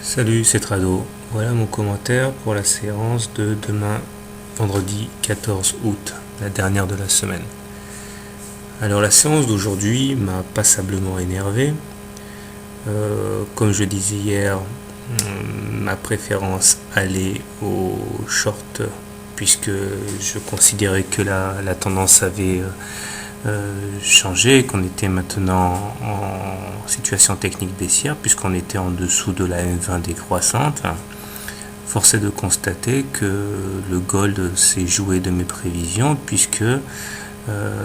Salut, c'est Trado. Voilà mon commentaire pour la séance de demain, vendredi 14 août, la dernière de la semaine. Alors la séance d'aujourd'hui m'a passablement énervé. Comme je disais hier, ma préférence allait au short puisque je considérais que la tendance avait changé, qu'on était maintenant en situation technique baissière puisqu'on était en dessous de la M20 décroissante. Force est de constater que le gold s'est joué de mes prévisions puisque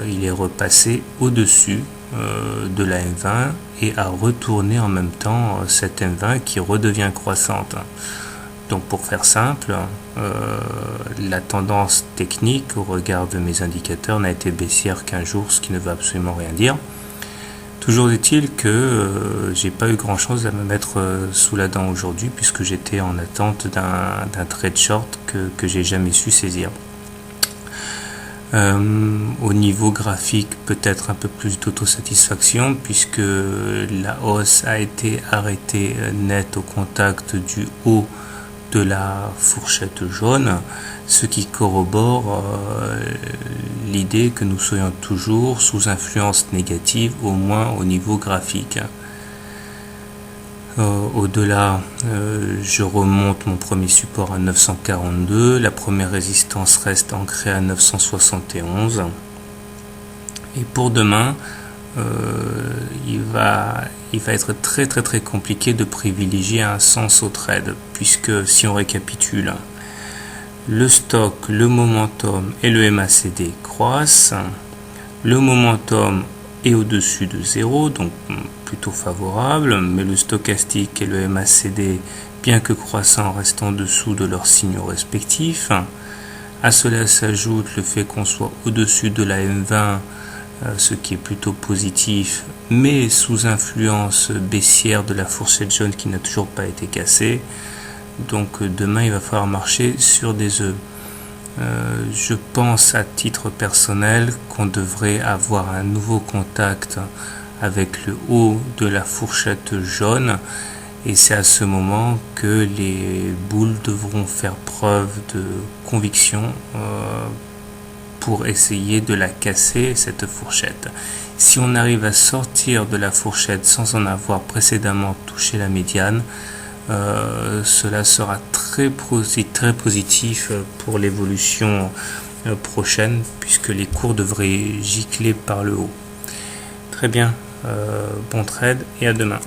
il est repassé au-dessus de la M20 et a retourné en même temps cette M20 qui redevient croissante. Donc pour faire simple, la tendance technique au regard de mes indicateurs n'a été baissière qu'un jour, ce qui ne veut absolument rien dire. Toujours est-il que j'ai pas eu grand chose à me mettre sous la dent aujourd'hui puisque j'étais en attente d'un trade short que j'ai jamais su saisir. Au niveau graphique, peut-être un peu plus d'autosatisfaction puisque la hausse a été arrêtée net au contact du haut de la fourchette jaune, ce qui corrobore l'idée que nous soyons toujours sous influence négative, au moins au niveau graphique. Au-delà, je remonte mon premier support à 942, la première résistance reste ancrée à 971. Et pour demain, il va être très compliqué de privilégier un sens au trade, puisque si on récapitule, le stock, le momentum et le MACD croissent, le momentum est au-dessus de 0, donc plutôt favorable, mais le stochastique et le MACD, bien que croissants, restent en dessous de leurs signaux respectifs. À cela s'ajoute le fait qu'on soit au-dessus de la M20, ce qui est plutôt positif, mais sous influence baissière de la fourchette jaune qui n'a toujours pas été cassée. Donc demain il va falloir marcher sur des œufs. Je pense à titre personnel qu'on devrait avoir un nouveau contact avec le haut de la fourchette jaune et c'est à ce moment que les boules devront faire preuve de conviction pour essayer de la casser, cette fourchette. Si on arrive à sortir de la fourchette sans en avoir précédemment touché la médiane, cela sera très positif pour l'évolution prochaine puisque les cours devraient gicler par le haut. Très bien, bon trade et à demain.